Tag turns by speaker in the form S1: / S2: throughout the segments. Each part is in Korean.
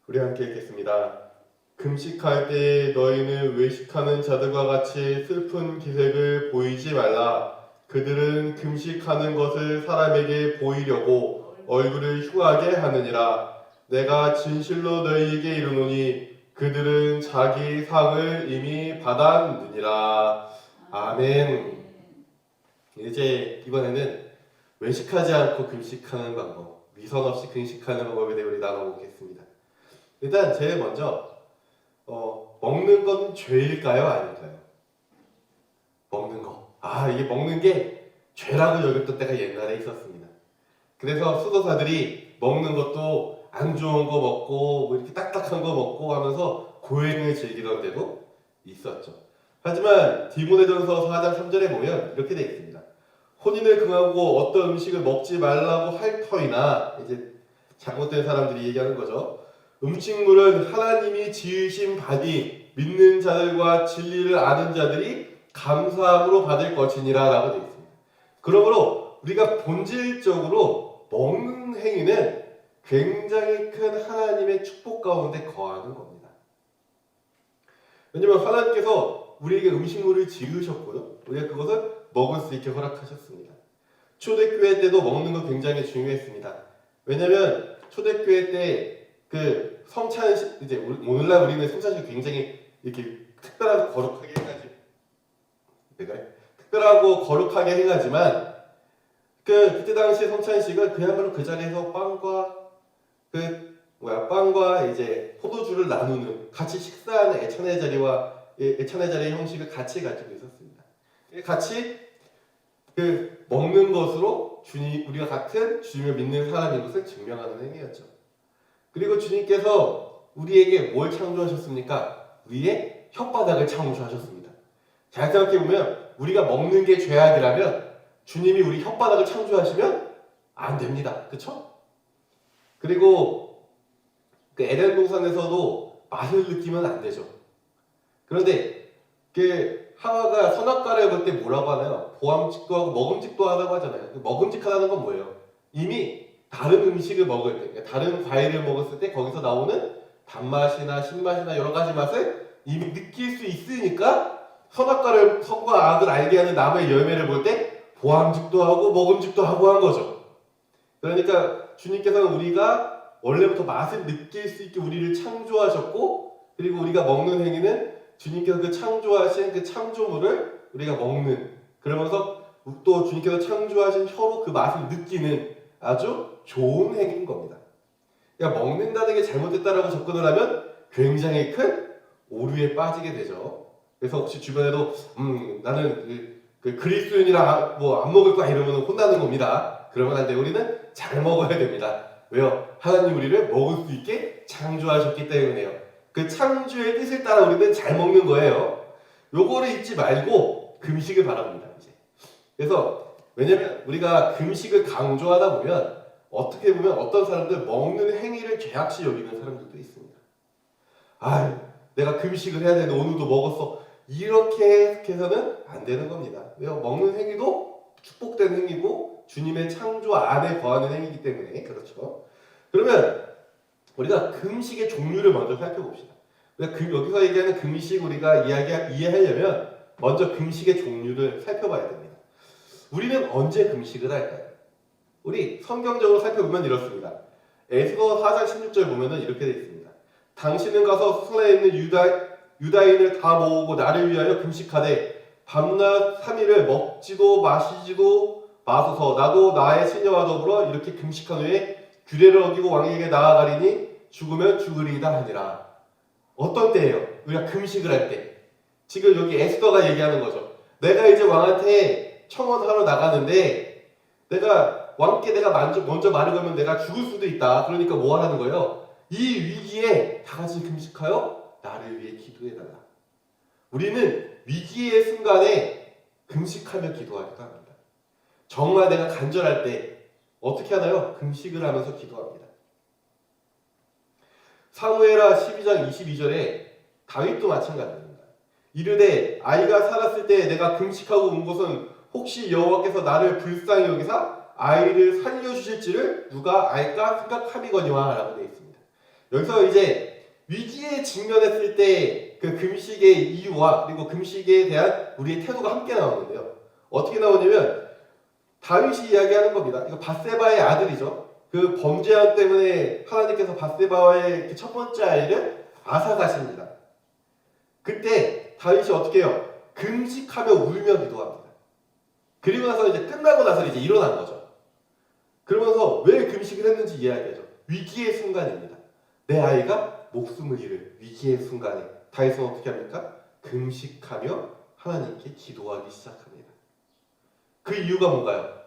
S1: 우리 함께 읽겠습니다. 금식할 때 너희는 외식하는 자들과 같이 슬픈 기색을 보이지 말라. 그들은 금식하는 것을 사람에게 보이려고 얼굴을 흉하게 하느니라. 내가 진실로 너희에게 이르노니 그들은 자기 상을 이미 받았느니라. 아멘. 이제 이번에는 외식하지 않고 금식하는 방법, 위선 없이 금식하는 방법에 대해 우리 나눠보겠습니다. 일단 제일 먼저 먹는 건 죄일까요? 아닐까요? 먹는 거. 이게 먹는 게 죄라고 여겼던 때가 옛날에 있었습니다. 그래서 수도사들이 먹는 것도 안 좋은 거 먹고 뭐 이렇게 딱딱한 거 먹고 하면서 고행을 즐기던 때도 있었죠. 하지만 디모데전서 4장 3절에 보면 이렇게 되어 있습니다. 혼인을 금하고 어떤 음식을 먹지 말라고 할 터이나, 이제 잘못된 사람들이 얘기하는 거죠. 음식물은 하나님이 지으신 바니 믿는 자들과 진리를 아는 자들이 감사함으로 받을 것이니라 라고 되어 있습니다. 그러므로 우리가 본질적으로 먹는 행위는 굉장히 큰 하나님의 축복 가운데 거하는 겁니다. 왜냐하면 하나님께서 우리에게 음식물을 지으셨고요, 우리가 그것을 먹을 수 있게 허락하셨습니다. 초대교회 때도 먹는 거 굉장히 중요했습니다. 왜냐하면 초대교회 때 그 성찬식, 이제 오늘날 우리는 성찬식 굉장히 이렇게 특별하고 거룩하게 해가지고, 특별하고 거룩하게 해가지만 그때 당시 성찬식은 그야말로 그 자리에서 빵과 이제 포도주를 나누는, 같이 식사하는 애찬의 자리의 형식을 같이 가지고 있었습니다. 같이 먹는 것으로 우리가 같은 주님을 믿는 사람인 것을 증명하는 행위였죠. 그리고 주님께서 우리에게 뭘 창조하셨습니까? 우리의 혓바닥을 창조하셨습니다. 잘 생각해보면 우리가 먹는 게 죄악이라면 주님이 우리 혓바닥을 창조하시면 안 됩니다. 그쵸? 그리고 그 에덴 동산에서도 맛을 느끼면 안 되죠. 그런데 하와가 선악과를 볼 때 뭐라고 하나요? 보암직도 하고 먹음직도 하다고 하잖아요. 먹음직하다는 건 뭐예요? 이미 다른 음식을 먹을 때, 그러니까 다른 과일을 먹었을 때 거기서 나오는 단맛이나 신맛이나 여러 가지 맛을 이미 느낄 수 있으니까 선과 악을 알게 하는 나무의 열매를 볼 때 보암직도 하고 먹음직도 하고 한 거죠. 그러니까 주님께서는 우리가 원래부터 맛을 느낄 수 있게 우리를 창조하셨고, 그리고 우리가 먹는 행위는 주님께서 그 창조하신 그 창조물을 우리가 먹는, 그러면서 또 주님께서 창조하신 혀로 그 맛을 느끼는 아주 좋은 행위인 겁니다. 그러니까 먹는다는 게 잘못됐다라고 접근을 하면 굉장히 큰 오류에 빠지게 되죠. 그래서 혹시 주변에도 나는 그리스도인이라 뭐 안 먹을 거야 이러면 혼나는 겁니다. 그러면 안 돼. 우리는 잘 먹어야 됩니다. 왜요? 하나님 우리를 먹을 수 있게 창조하셨기 때문에요. 그 창조의 뜻을 따라 우리는 잘 먹는 거예요. 요거를 잊지 말고 금식을 바랍니다. 이제. 그래서 왜냐면 우리가 금식을 강조하다 보면 어떻게 보면 어떤 사람들 먹는 행위를 죄악시 여기는 사람들도 있습니다. 내가 금식을 해야 되는데 오늘도 먹었어. 이렇게 해서는 안 되는 겁니다. 왜요? 먹는 행위도 축복된 행위고 주님의 창조 안에 거하는 행위이기 때문에 그렇죠. 그러면 우리가 금식의 종류를 먼저 살펴봅시다. 여기서 얘기하는 금식 우리가 이해하려면 먼저 금식의 종류를 살펴봐야 됩니다. 우리는 언제 금식을 할까요? 우리 성경적으로 살펴보면 이렇습니다. 에스더 4장 16절 보면은 이렇게 되어 있습니다. 당신은 가서 수산에 있는 유다인을 다 모으고 나를 위하여 금식하되 밤낮 3일을 먹지도 마시지도 마소서. 나도 나의 시녀와 더불어 이렇게 금식한 후에 규례를 어기고 왕에게 나아가리니 죽으면 죽으리이다 하니라. 어떤 때예요? 우리가 금식을 할 때. 지금 여기 에스더가 얘기하는 거죠. 내가 이제 왕한테 청원하러 나가는데 왕께 내가 먼저 말을 걸면 내가 죽을 수도 있다. 그러니까 뭐 하라는 거예요? 이 위기에 다 같이 금식하여 나를 위해 기도해달라. 우리는 위기의 순간에 금식하며 기도하기도 합니다. 정말 내가 간절할 때 어떻게 하나요? 금식을 하면서 기도합니다. 사무엘하 12장 22절에 다윗도 마찬가지입니다. 이르되 아이가 살았을 때 내가 금식하고 온 것은 혹시 여호와께서 나를 불쌍히 여기사 아이를 살려주실지를 누가 알까 생각함이거니와 라고 되어 있습니다. 여기서 이제 위기에 직면했을 때 그 금식의 이유와 그리고 금식에 대한 우리의 태도가 함께 나오는데요. 어떻게 나오냐면 다윗이 이야기하는 겁니다. 이거 밧세바의 아들이죠. 그 범죄함 때문에 하나님께서 밧세바의 그 첫 번째 아이를 앗아가십니다. 그때 다윗이 어떻게 해요? 금식하며 울며 기도합니다. 그리고 나서 이제 끝나고 나서 이제 일어난 거죠. 그러면서 왜 금식을 했는지 이야기하죠. 위기의 순간입니다. 내 아이가 목숨을 잃을 위기의 순간에 다윗은 어떻게 합니까? 금식하며 하나님께 기도하기 시작합니다. 그 이유가 뭔가요?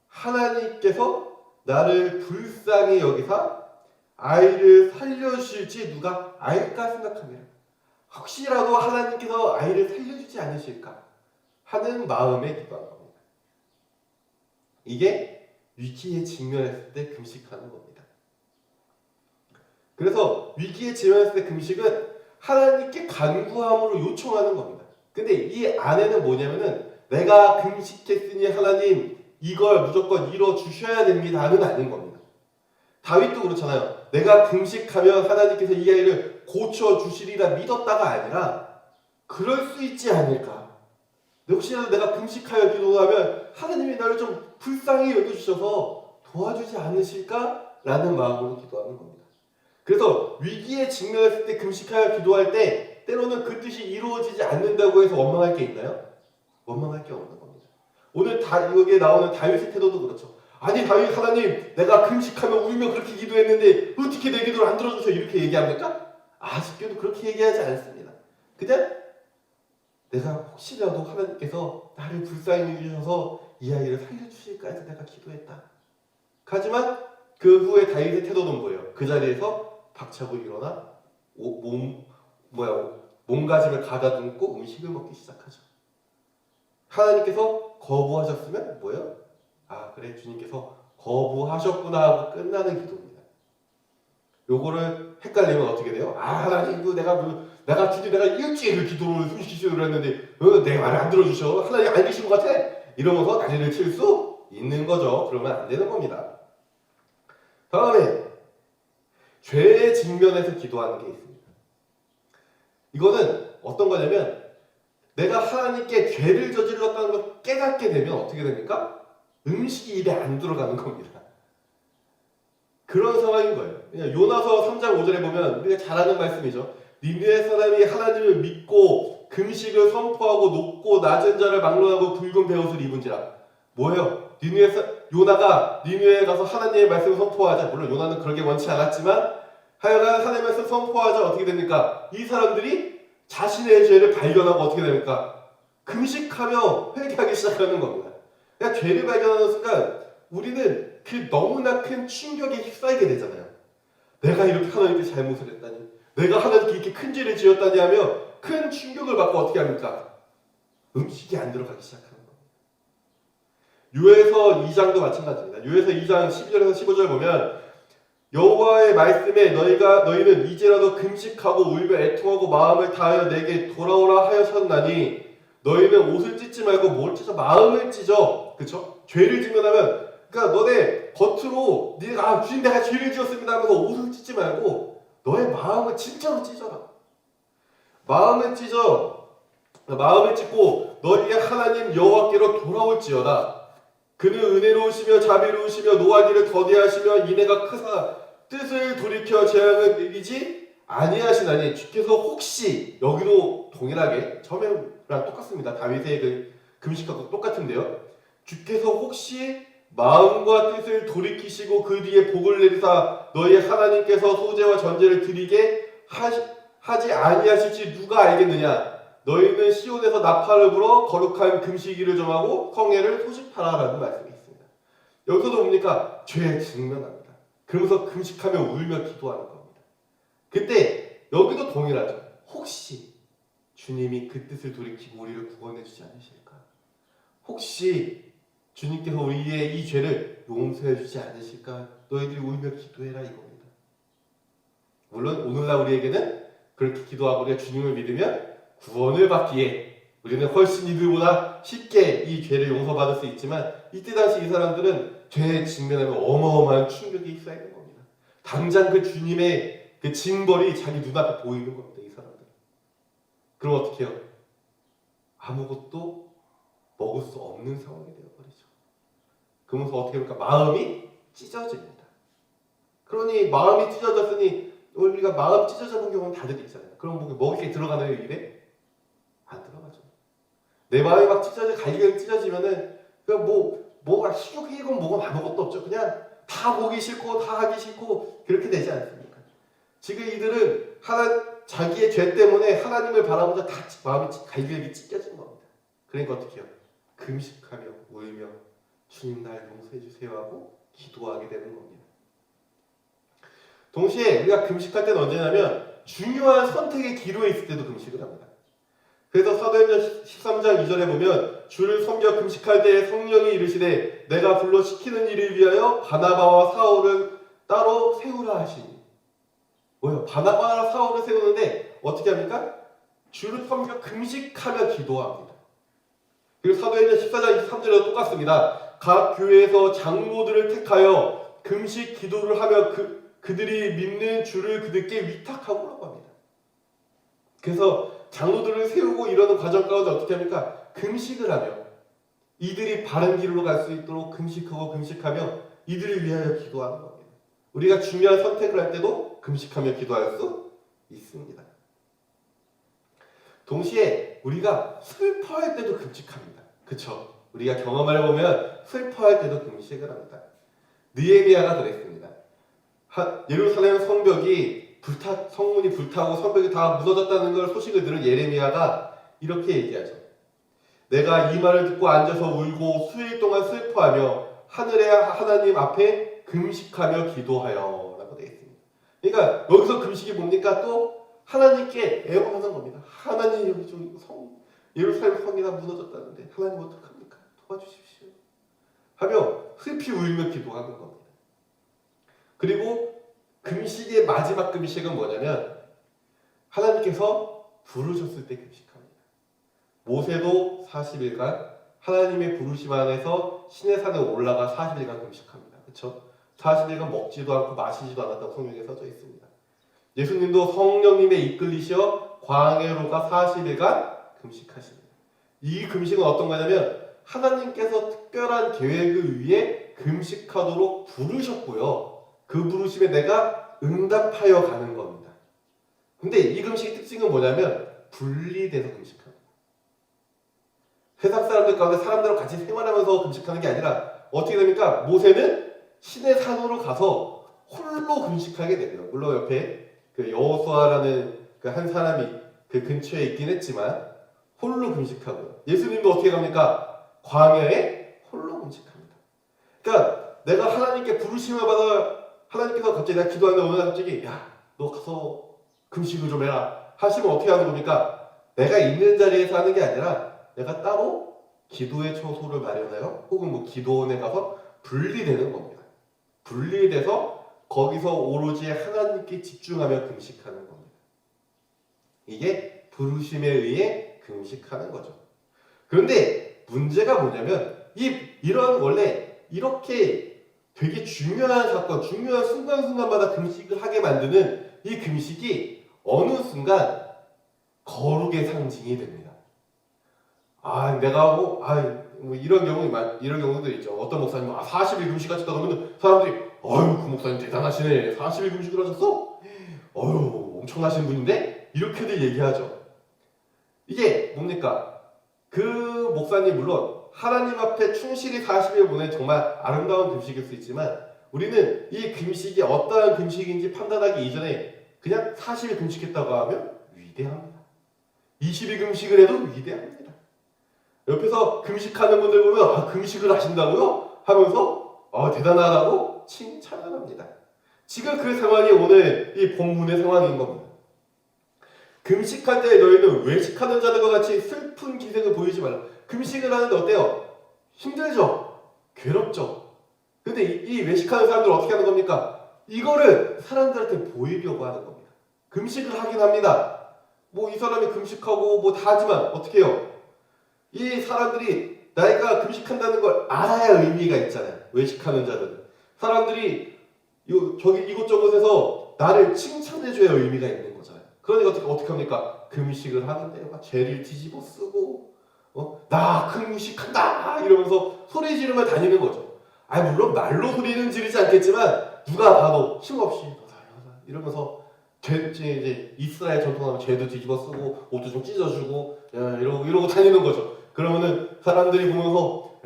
S1: 하나님께서 나를 불쌍히 여기사 아이를 살려주실지 누가 알까 생각합니다. 혹시라도 하나님께서 아이를 살려주지 않으실까 하는 마음에 기도한 겁니다. 이게 위기에 직면했을 때 금식하는 겁니다. 그래서 위기에 직면했을 때 금식은 하나님께 간구함으로 요청하는 겁니다. 근데 이 안에는 뭐냐면은 내가 금식했으니 하나님 이걸 무조건 이뤄 주셔야 됩니다는 아닌 겁니다. 다윗도 그렇잖아요. 내가 금식하면 하나님께서 이 아이를 고쳐 주시리라 믿었다가 아니라 그럴 수 있지 않을까. 혹시라도 내가 금식하여 기도하면 하나님이 나를 좀 불쌍히 여겨주셔서 도와주지 않으실까라는 마음으로 기도하는 겁니다. 그래서 위기에 직면했을 때 금식하여 기도할 때 때로는 그 뜻이 이루어지지 않는다고 해서 원망할 게 있나요? 원망할 게 없는 겁니다. 오늘 여기에 나오는 다윗의 태도도 그렇죠. 아니 다윗 하나님 내가 금식하며 울며 그렇게 기도했는데 어떻게 내 기도를 안 들어주셔 이렇게 얘기합니까? 아쉽게도 그렇게 얘기하지 않습니다. 그냥 내가 혹시라도 하나님께서 나를 불쌍히 여기셔서 이 아이를 살려주실까 해서 내가 기도했다. 하지만 그 후에 다윗의 태도는 뭐예요? 그 자리에서 박차고 일어나 몸가짐을 가다듬고 음식을 먹기 시작하죠. 하나님께서 거부하셨으면 뭐예요? 아 그래 주님께서 거부하셨구나 하고 끝나는 기도입니다. 요거를 헷갈리면 어떻게 돼요? 아 하나님 내가 일주일을 기도를 숨쉬시기로 했는데 내 말을 안 들어주셔. 하나님 안 계신 것 같아. 이러면서 난리를 칠 수 있는 거죠. 그러면 안 되는 겁니다. 다음에 죄에 직면해서 기도하는 게 있습니다. 이거는 어떤 거냐면 내가 하나님께 죄를 저질렀다는 걸 깨닫게 되면 어떻게 됩니까? 음식이 입에 안 들어가는 겁니다. 그런 상황인 거예요. 요나서 3장 5절에 보면 우리가 잘 아는 말씀이죠. 니느웨 사람이 하나님을 믿고 금식을 선포하고 높고 낮은 자를 막론하고 붉은 베옷을 입은지라. 뭐예요? 요나가 니느웨에 가서 하나님의 말씀을 선포하자. 물론 요나는 그렇게 원치 않았지만 하여간 하나님의 말씀을 선포하자. 어떻게 됩니까? 이 사람들이 자신의 죄를 발견하고 어떻게 됩니까? 금식하며 회개하기 시작하는 겁니다. 그러니까 죄를 발견하는 순간 우리는 그 너무나 큰 충격에 휩싸이게 되잖아요. 내가 이렇게 하나님께 잘못을 했다니, 내가 하나님께 이렇게 큰 죄를 지었다니 하며 큰 충격을 받고 어떻게 합니까? 음식이 안 들어가기 시작하는 겁니다. 요에서 2장도 마찬가지입니다. 요에서 2장 12절에서 15절 보면 여호와의 말씀에 너희는 이제라도 금식하고 울며 애통하고 마음을 다하여 내게 돌아오라 하였었나니 너희는 옷을 찢지 말고 뭘 찢어? 마음을 찢어. 그쵸? 죄를 직면하면 그러니까 너네 겉으로 네가 주님 내가 죄를 지었습니다 하면서 옷을 찢지 말고 너의 마음을 진짜로 찢어라. 마음을 찢고 너희의 하나님 여호와께로 돌아올지어다. 그는 은혜로우시며 자비로우시며 노하기를 더디하시며 인애가 크사 뜻을 돌이켜 재앙을 내리지 아니하시나니 주께서 혹시 여기도 동일하게 처음이랑 똑같습니다. 다윗의 그 금식하고 똑같은데요. 주께서 혹시 마음과 뜻을 돌이키시고 그 뒤에 복을 내리사 너희 하나님께서 소제와 전제를 드리게 하지 아니하실지 누가 알겠느냐. 너희는 시온에서 나팔을 불어 거룩한 금식일을 정하고 성회를 소집하라라는 말씀이 있습니다. 여기서도 뭡니까? 죄에 직면합니다. 그러면서 금식하며 울며 기도하는 겁니다. 그때 여기도 동일하죠. 혹시 주님이 그 뜻을 돌이키고 우리를 구원해 주지 않으실까? 혹시 주님께서 우리의 이 죄를 용서해 주지 않으실까? 너희들이 울며 기도해라 이겁니다. 물론 오늘날 우리에게는 그렇게 기도하고 우리가 주님을 믿으면 구원을 받기에 우리는 훨씬 이들보다 쉽게 이 죄를 용서받을 수 있지만 이때 당시 이 사람들은 죄에 직면하면 어마어마한 충격이 휩싸이는 겁니다. 당장 그 주님의 그 징벌이 자기 눈앞에 보이는 겁니다. 이 사람들. 그럼 어떻게 해요? 아무것도 먹을 수 없는 상황이 되어버리죠. 그러면서 어떻게 합니까? 마음이 찢어집니다. 그러니 마음이 찢어졌으니 우리가 마음 찢어져 본 경우는 다들 있잖아요. 그럼 뭐 먹을 게 들어가나요? 입에? 안 들어가죠. 내 마음이 막 갈기갈기 찢어지면은 뭐가 식욕이건 뭐건 아무것도 없죠. 그냥 다 보기 싫고 다 하기 싫고 그렇게 되지 않습니까? 지금 이들은 자기의 죄 때문에 하나님을 바라보자 다 마음이 갈기갈기 찢겨진 겁니다. 그러니까 어떻게 해요? 금식하며 울며 주님 날 용서해 주세요 하고 기도하게 되는 겁니다. 동시에 우리가 금식할 때는 언제냐면 중요한 선택의 기로에 있을 때도 금식을 합니다. 그래서 사도행전 13장 2절에 보면 주를 섬겨 금식할 때에 성령이 이르시되 내가 불러 시키는 일을 위하여 바나바와 사울을 따로 세우라 하시니. 뭐예요? 바나바와 사울을 세우는데 어떻게 합니까? 주를 섬겨 금식하며 기도합니다. 그리고 사도행전 14장 23절에도 똑같습니다. 각 교회에서 장로들을 택하여 금식 기도를 하며 그들이 믿는 주를 그들께 위탁하고 합니다. 그래서 장로들을 세우고 이러는 과정 가운데 어떻게 합니까? 금식을 하며 이들이 바른 길로 갈 수 있도록 금식하며 이들을 위하여 기도하는 겁니다. 우리가 중요한 선택을 할 때도 금식하며 기도할 수 있습니다. 동시에 우리가 슬퍼할 때도 금식합니다. 그렇죠? 우리가 경험을 보면 슬퍼할 때도 금식을 합니다. 느헤미야가 그랬습니다. 예루살렘 성벽이 성문이 불타고 성벽이 다 무너졌다는 걸 소식을 들은 예레미야가 이렇게 얘기하죠. 내가 이 말을 듣고 앉아서 울고 수일 동안 슬퍼하며 하늘의 하나님 앞에 금식하며 기도하여 라고 되어 있습니다. 그러니까 여기서 금식이 뭡니까? 또 하나님께 애원하는 겁니다. 하나님 여기 좀 예루살렘 성이 다 무너졌다는데 하나님 어떡합니까? 도와주십시오 하며 슬피 울며 기도하는 겁니다. 그리고 금식의 마지막 금식은 뭐냐면 하나님께서 부르셨을 때 금식합니다. 모세도 40일간 하나님의 부르심 안에서 시내 산에 올라가 40일간 금식합니다. 그렇죠? 40일간 먹지도 않고 마시지도 않았다고 성경에 써져 있습니다. 예수님도 성령님의 이끌리시어 광야로 가 40일간 금식하십니다. 이 금식은 어떤 거냐면 하나님께서 특별한 계획을 위해 금식하도록 부르셨고요. 그 부르심에 내가 응답하여 가는 겁니다. 근데 이 금식의 특징은 뭐냐면 분리돼서 금식합니다. 세상 사람들 가운데 사람들하고 같이 생활하면서 금식하는 게 아니라 어떻게 됩니까? 모세는 시내 산으로 가서 홀로 금식하게 되고요. 물론 옆에 그 여호수아라는 그 한 사람이 그 근처에 있긴 했지만 홀로 금식하고요. 예수님도 어떻게 갑니까? 광야에 홀로 금식합니다. 그러니까 내가 하나님께 부르심을 받아 하나님께서 갑자기 내가 기도하는데 어느 날 갑자기 야, 너 가서 금식을 좀 해라 하시면 어떻게 하는 겁니까? 내가 있는 자리에서 하는 게 아니라 내가 따로 기도의 처소를 마련하여 혹은 뭐 기도원에 가서 분리되는 겁니다. 분리돼서 거기서 오로지 하나님께 집중하며 금식하는 겁니다. 이게 부르심에 의해 금식하는 거죠. 그런데 문제가 뭐냐면 이런 원래 이렇게 되게 중요한 사건, 중요한 순간순간마다 금식을 하게 만드는 이 금식이 어느 순간 거룩의 상징이 됩니다. 내가 뭐 이런 경우도 있죠. 어떤 목사님 40일 금식하셨다 그러면 사람들이 그 목사님 대단하시네. 40일 금식을 하셨어? 엄청나신 분인데? 이렇게들 얘기하죠. 이게 뭡니까? 그 목사님 물론 하나님 앞에 충실히 40일 보낸 정말 아름다운 금식일 수 있지만 우리는 이 금식이 어떠한 금식인지 판단하기 이전에 그냥 40일 금식했다고 하면 위대합니다. 20일 금식을 해도 위대합니다. 옆에서 금식하는 분들 보면 금식을 하신다고요? 하면서 대단하다고 칭찬을 합니다. 지금 그 상황이 오늘 이 본문의 상황인 겁니다. 금식할 때 너희는 외식하는 자들과 같이 슬픈 기색을 보이지 말라. 금식을 하는데 어때요? 힘들죠? 괴롭죠? 근데 이 외식하는 사람들은 어떻게 하는 겁니까? 이거를 사람들한테 보이려고 하는 겁니다. 금식을 하긴 합니다. 뭐 이 사람이 금식하고 뭐 다 하지만 어떻게 해요? 이 사람들이 나이가 금식한다는 걸 알아야 의미가 있잖아요. 외식하는 자들은. 사람들이 이곳저곳에서 나를 칭찬해줘야 의미가 있는 거잖아요. 그러니까 어떻게 합니까? 금식을 하는데 막 죄를 뒤집어 쓰고 나 금식한다 이러면서 소리 지르며 다니는 거죠. 물론 말로 소리는 지르지 않겠지만 누가 봐도 힘없이 이러면서 이제 이스라엘 전통하면 죄도 뒤집어 쓰고 옷도 좀 찢어주고 이러고 다니는 거죠. 그러면은 사람들이 보면서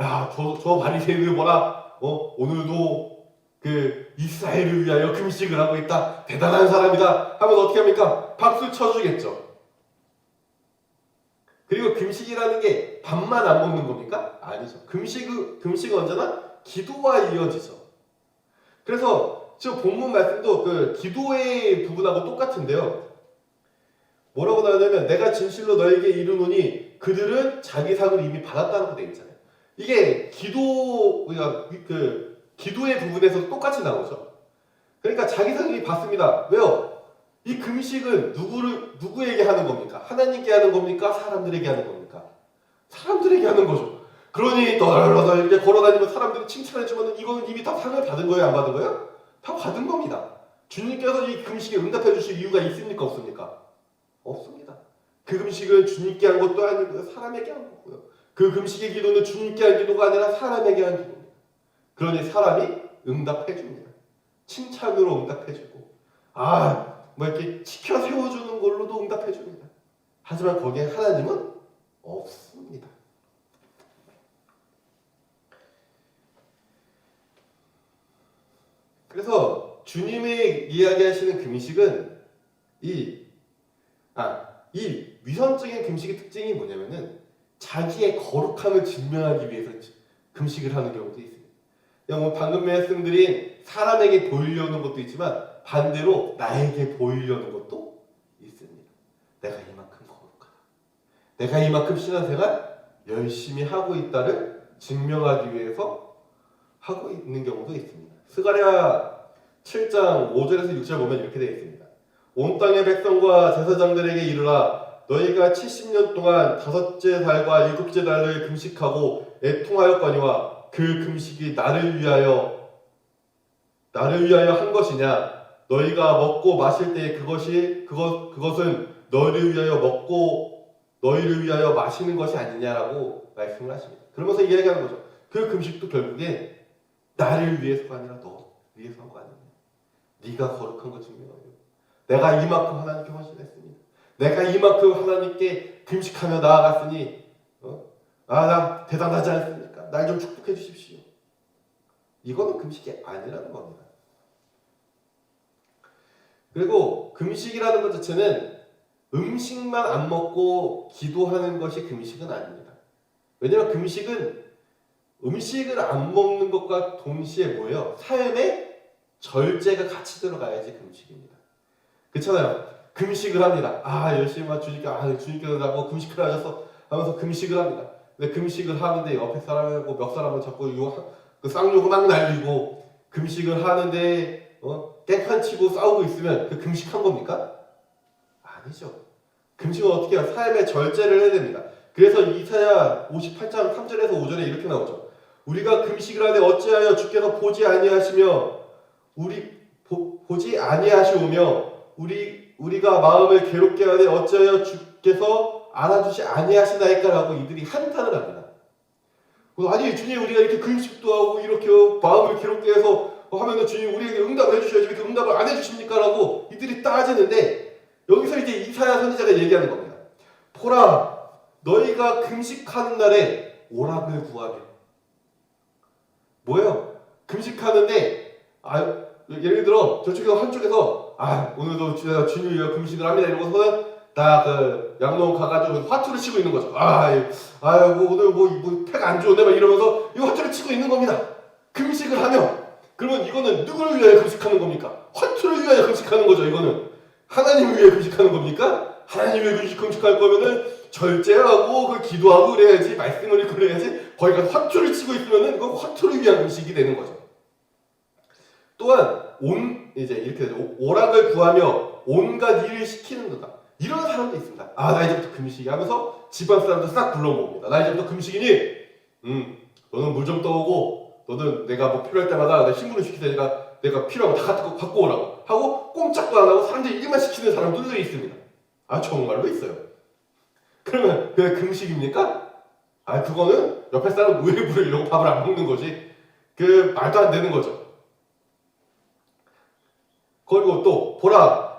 S1: 저 바리새인들 보라 오늘도 그 이스라엘을 위하여 금식을 하고 있다. 대단한 사람이다. 하면서 어떻게 합니까? 박수 쳐주겠죠. 그리고 금식이라는 게 밥만 안 먹는 겁니까? 아니죠. 금식은 언제나 기도와 이어지죠. 그래서 지금 본문 말씀도 그 기도의 부분하고 똑같은데요. 뭐라고 나오냐면 내가 진실로 너에게 이르노니 그들은 자기 상을 이미 받았다고 되어 있잖아요. 이게 기도의 부분에서 똑같이 나오죠. 그러니까 자기 상을 이미 받습니다. 왜요? 이 금식은 누구에게 하는 겁니까? 하나님께 하는 겁니까? 사람들에게 하는 겁니까? 사람들에게 하는 거죠. 그러니 너덜너덜 이렇게 걸어다니면 사람들이 칭찬해주면 이거는 이미 다 상을 받은 거예요? 안 받은 거예요? 다 받은 겁니다. 주님께서 이 금식에 응답해 주실 이유가 있습니까? 없습니까? 없습니다. 그 금식은 주님께 한 것도 아니고요. 사람에게 한 거고요. 그 금식의 기도는 주님께 한 기도가 아니라 사람에게 한 기도입니다. 그러니 사람이 응답해 줍니다. 칭찬으로 응답해 주고 이렇게 지켜 세워주는 걸로도 응답해 줍니다. 하지만 거기에 하나님은 없습니다. 그래서 주님의 이야기하시는 금식은 이 위선적인 금식의 특징이 뭐냐면은 자기의 거룩함을 증명하기 위해서 금식을 하는 경우도 있습니다. 방금 말씀드린 사람에게 보이려는 것도 있지만 반대로 나에게 보이려는 것도 있습니다. 내가 이만큼 거룩하다. 내가 이만큼 신앙생활 열심히 하고 있다를 증명하기 위해서 하고 있는 경우도 있습니다. 스가랴 7장 5절에서 6절 보면 이렇게 되어 있습니다. 온 땅의 백성과 제사장들에게 이르라 너희가 70년 동안 다섯째 달과 일곱째 달을 금식하고 애통하였거니와 그 금식이 나를 위하여 한 것이냐 너희가 먹고 마실 때 그것은 너희를 위하여 먹고 너희를 위하여 마시는 것이 아니냐라고 말씀을 하십니다. 그러면서 이야기하는 거죠. 그 금식도 결국에 나를 위해서가 아니라 너 위해서 한 거 아니냐. 네가 거룩한 거 증명하고 내가 이만큼 하나님께 헌신했습니다. 내가 이만큼 하나님께 금식하며 나아갔으니 나 대단하지 않습니까? 날 좀 축복해 주십시오. 이거는 금식이 아니라는 겁니다. 그리고 금식이라는 것 자체는 음식만 안 먹고 기도하는 것이 금식은 아닙니다. 왜냐하면 금식은 음식을 안 먹는 것과 동시에 뭐예요? 삶에 절제가 같이 들어가야지 금식입니다. 그렇잖아요. 금식을 합니다. 열심히 주님께서 나고 금식을 하셔서 하면서 금식을 합니다. 근데 금식을 하는데 옆에 사람하고 몇 사람은 자꾸 그 쌍욕을 막 날리고 금식을 하는데 깽판 치고 싸우고 있으면 그 금식한 겁니까? 아니죠. 금식은 어떻게 해요? 삶의 절제를 해야 됩니다. 그래서 이사야 58장 3절에서 5절에 이렇게 나오죠. 우리가 금식을 하되 어찌하여 주께서 보지 아니하시며 보지 아니하시오며 우리가 마음을 괴롭게 하되 어찌하여 주께서 알아주시 아니하시나이까라고 이들이 한탄을 합니다. 아니 주님 우리가 이렇게 금식도 하고 이렇게 마음을 괴롭게 해서 하면은 주님 우리에게 응답을 해주셔야지 왜 응답을 안 해주십니까? 라고 이들이 따지는데 여기서 이제 이사야 선지자가 얘기하는 겁니다. 보라 너희가 금식하는 날에 오락을 구하며 뭐예요? 금식하는데 예를 들어 저쪽에서 한쪽에서 오늘도 주님을 위해 금식을 합니다 이러고서는 그 양농 가가지고 화투를 치고 있는 거죠. 오늘 뭐 패가 안 좋은데 막 이러면서 이 화투를 치고 있는 겁니다. 금식을 하며 그러면 이거는 누구를 위하여 금식하는 겁니까? 화투를 위하여 금식하는 거죠. 이거는 하나님을 위해 금식하는 겁니까? 하나님을 위해 금식할 거면은 절제하고 그 기도하고 그래야지 말씀을 읽고 그래야지 거기 가서 화투를 치고 있으면은 이건 화투를 위한 금식이 되는 거죠. 또한 이제 이렇게 되죠. 오락을 구하며 온갖 일을 시키는도다. 이런 사람도 있습니다. 나 이제부터 금식이 하면서 집안 사람들 싹 불러모읍니다. 나 이제부터 금식이니 너는 물 좀 떠오고 너는 내가 뭐 필요할 때마다 내 신문을 시킬 테니까 내가 필요한 거 다 갖고 오라고. 하고 꼼짝도 안 하고 사람들 일만 시키는 사람들도 있습니다. 아 정말로 있어요. 그러면 그게 금식입니까? 아 그거는 옆에 사람 우에 부르려고 밥을 안 먹는 거지. 그 말도 안 되는 거죠. 그리고 또 보라.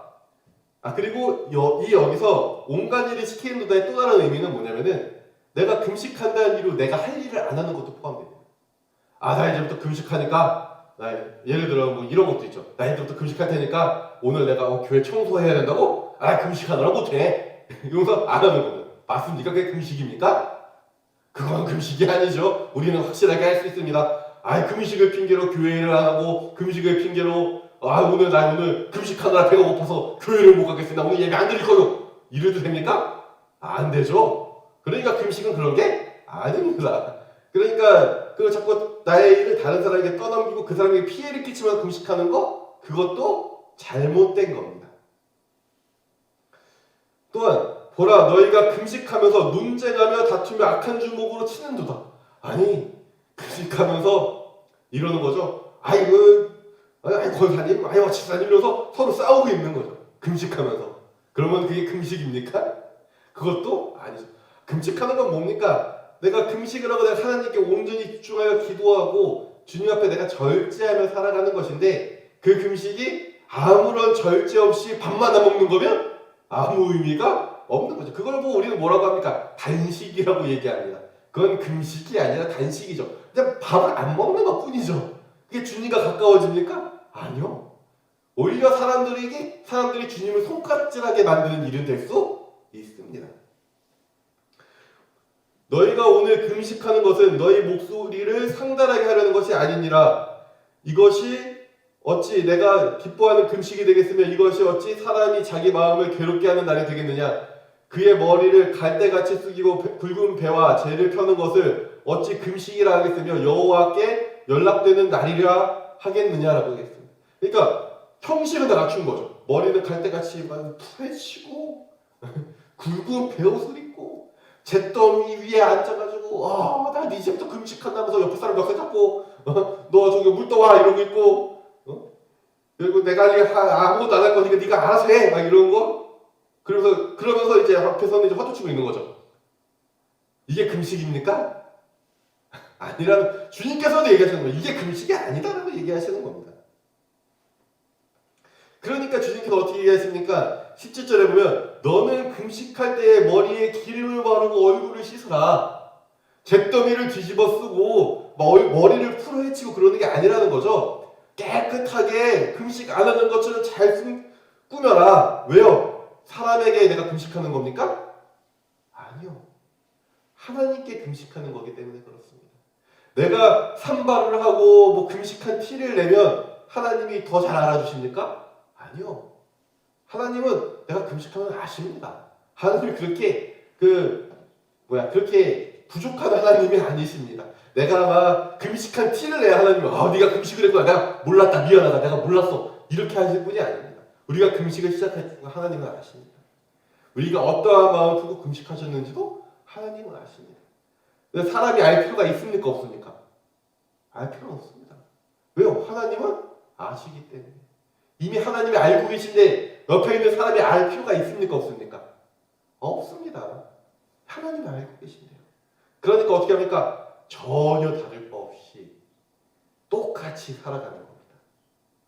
S1: 아 그리고 여기서 온갖 일을 시키는도다의 또 다른 의미는 뭐냐면은 내가 금식한다는 이유로 내가 할 일을 안 하는 것도 포함됩니다. 아 나 이제부터 금식하니까 예를 들어 뭐 이런 것도 있죠. 나 이제부터 금식할 테니까 오늘 내가 교회 청소해야 된다고? 아 금식하느라 못해. 이러면서 안 하는 거예요. 맞습니까? 그게 금식입니까? 그건 금식이 아니죠. 우리는 확실하게 할 수 있습니다. 아 금식을 핑계로 교회를 안 하고 금식을 핑계로 아 나 오늘 금식하느라 배가 고파서 교회를 못 가겠습니다. 오늘 예배 안 드릴 거요. 이래도 됩니까? 안 되죠. 그러니까 금식은 그런 게 아닙니다. 그러니까 그 자꾸 나의 일을 다른 사람에게 떠넘기고 그 사람에게 피해를 끼치면서 금식하는 거 그것도 잘못된 겁니다. 또한 보라 너희가 금식하면서 논쟁하며 다투며 악한 주먹으로 치는도다. 아니 금식하면서 이러는 거죠. 아이고 권사님 아이고 집사님 이러면서 서로 싸우고 있는 거죠. 금식하면서. 그러면 그게 금식입니까? 그것도 아니죠. 금식하는 건 뭡니까? 내가 금식을 하고 내가 하나님께 온전히 집중하여 기도하고 주님 앞에 내가 절제하며 살아가는 것인데 그 금식이 아무런 절제 없이 밥만 안 먹는 거면 아무 의미가 없는 거죠. 그걸 보고 우리는 뭐라고 합니까? 단식이라고 얘기합니다. 그건 금식이 아니라 단식이죠. 그냥 밥을 안 먹는 것 뿐이죠. 그게 주님과 가까워집니까? 아니요. 오히려 사람들이 주님을 손가락질하게 만드는 일은 될 수 있습니다. 너희가 오늘 금식하는 것은 너희 목소리를 상달하게 하려는 것이 아니니라. 이것이 어찌 내가 기뻐하는 금식이 되겠으며 이것이 어찌 사람이 자기 마음을 괴롭게 하는 날이 되겠느냐. 그의 머리를 갈대같이 숙이고 굵은 배와 재를 펴는 것을 어찌 금식이라 하겠으며 여호와께 연락되는 날이라 하겠느냐라고 하겠습니다. 그러니까 형식은 다 갖춘 거죠. 머리는 갈대같이 막 풀해치고 굵은 배옷을 입고 잿더미 위에 앉아가지고 나 이제부터 금식한다면서 옆에 사람 몇 개 잡고 너 저기 물 떠와 이러고 있고 그리고 내가 아무것도 안 할 거니까 네가 알아서 해 막 이런 거 그러면서 이제 앞에서는 이제 화투 치고 있는 거죠. 이게 금식입니까? 아니라는 주님께서도 얘기하시는 거예요. 이게 금식이 아니다라고 얘기하시는 겁니다. 그러니까 주님께서 어떻게 얘기하십니까? 17절에 보면 너는 금식할 때에 머리에 기름을 바르고 얼굴을 씻으라. 잿더미를 뒤집어 쓰고 머리를 풀어헤치고 그러는 게 아니라는 거죠. 깨끗하게 금식 안 하는 것처럼 잘 꾸며라. 왜요? 사람에게 내가 금식하는 겁니까? 아니요. 하나님께 금식하는 거기 때문에 그렇습니다. 내가 산발을 하고 뭐 금식한 티를 내면 하나님이 더 잘 알아주십니까? 아니요. 하나님은 내가 금식하면 아십니다. 하나님이 그렇게 부족한 하나님이 아니십니다. 내가 막 금식한 티를 내야 하나님은 네가 금식을 했구나. 내가 몰랐다. 미안하다. 내가 몰랐어. 이렇게 하실 분이 아닙니다. 우리가 금식을 시작했으면 하나님은 아십니다. 우리가 어떠한 마음을 두고 금식하셨는지도 하나님은 아십니다. 사람이 알 필요가 있습니까? 없습니까? 알 필요는 없습니다. 왜요? 하나님은 아시기 때문에. 이미 하나님이 알고 계신데 옆에 있는 사람이 알 필요가 있습니까? 없습니까? 없습니다. 하나님이 알고 계신데요. 그러니까 어떻게 합니까? 전혀 다를 바 없이 똑같이 살아가는 겁니다.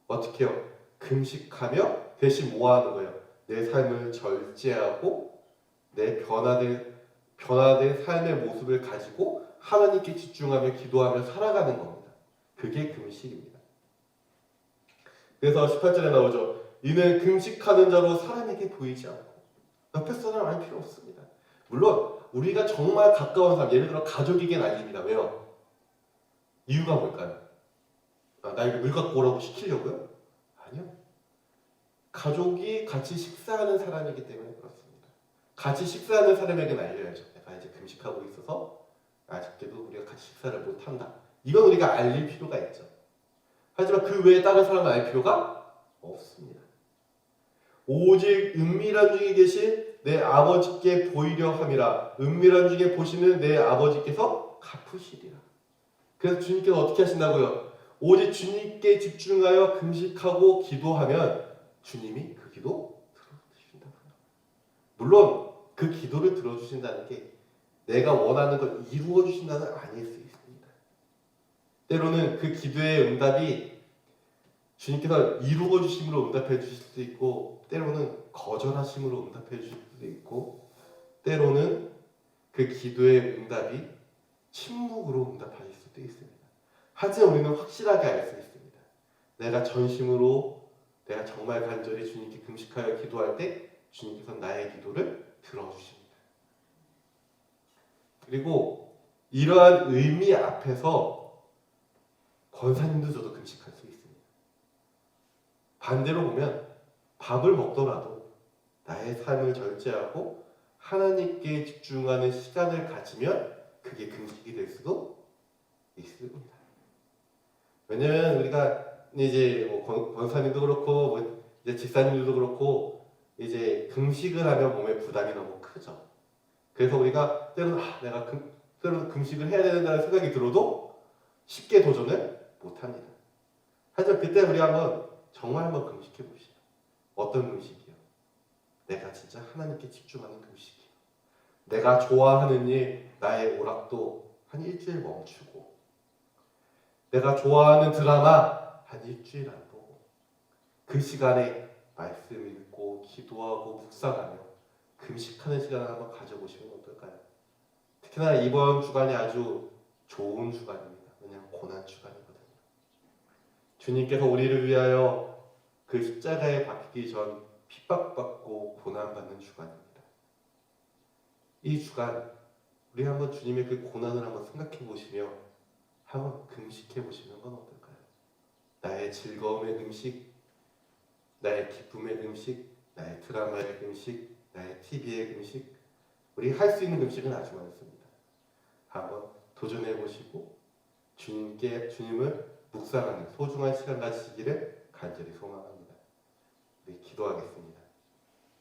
S1: 어떻게 해요? 금식하며 대신 뭐 하는 거예요? 내 삶을 절제하고 내 변화된 삶의 모습을 가지고 하나님께 집중하며 기도하며 살아가는 겁니다. 그게 금식입니다. 그래서 18절에 나오죠. 이는 금식하는 자로 사람에게 보이지 않고 옆에 사람 알 필요 없습니다. 물론 우리가 정말 가까운 사람, 예를 들어 가족에겐 알립니다. 왜요? 이유가 뭘까요? 나에게 물 갖고 오라고 시키려고요? 아니요. 가족이 같이 식사하는 사람이기 때문에 그렇습니다. 같이 식사하는 사람에게는 알려야죠. 내가 이제 금식하고 있어서 아쉽게도 우리가 같이 식사를 못한다. 이건 우리가 알릴 필요가 있죠. 하지만 그 외에 다른 사람은 알 필요가 없습니다. 오직 은밀한 중에 계신 내 아버지께 보이려 함이라. 은밀한 중에 보시는 내 아버지께서 갚으시리라. 그래서 주님께서 어떻게 하신다고요? 오직 주님께 집중하여 금식하고 기도하면 주님이 그 기도 들어주신다고요. 물론 그 기도를 들어주신다는 게 내가 원하는 걸 이루어 주신다는 아닐 수 있습니다. 때로는 그 기도의 응답이 주님께서 이루어 주심으로 응답해 주실 수도 있고, 때로는 거절하심으로 응답해 주실 수도 있고, 때로는 그 기도의 응답이 침묵으로 응답하실 수도 있습니다. 하지만 우리는 확실하게 알 수 있습니다. 내가 전심으로, 내가 정말 간절히 주님께 금식하여 기도할 때 주님께서 나의 기도를 들어주십니다. 그리고 이러한 의미 앞에서 권사님도 저도 금식할 수 있습니다. 반대로 보면 밥을 먹더라도 나의 삶을 절제하고 하나님께 집중하는 시간을 가지면 그게 금식이 될 수도 있습니다. 왜냐면 우리가 이제 뭐 권사님도 그렇고 뭐 이제 집사님들도 그렇고 이제 금식을 하면 몸에 부담이 너무 크죠. 그래서 우리가 때로는 때로는 금식을 해야 된다는 생각이 들어도 쉽게 도전을 못합니다. 하지만 그때 우리 정말 한번 금식해 봅시다. 어떤 금식이요? 내가 진짜 하나님께 집중하는 금식이요. 내가 좋아하는 일, 나의 오락도 한 일주일 멈추고, 내가 좋아하는 드라마 한 일주일 안 보고, 그 시간에 말씀 읽고 기도하고 묵상하며 금식하는 시간을 한번 가져보시면 어떨까요? 특히나 이번 주간이 아주 좋은 주간입니다. 왜냐하면 고난 주간이거든요. 주님께서 우리를 위하여 그 십자가에 박히기 전 핍박받고 고난받는 주간입니다. 이 주간 우리 한번 주님의 그 고난을 한번 생각해 보시며 한번 금식해 보시는 건 어떨까요? 나의 즐거움의 금식, 나의 기쁨의 금식, 나의 드라마의 금식, 나의 TV의 금식, 우리 할 수 있는 금식은 아주 많습니다. 한번 도전해 보시고 주님을 묵상하는 소중한 시간 가지시기를 간절히 소망합니다. 우리 기도하겠습니다.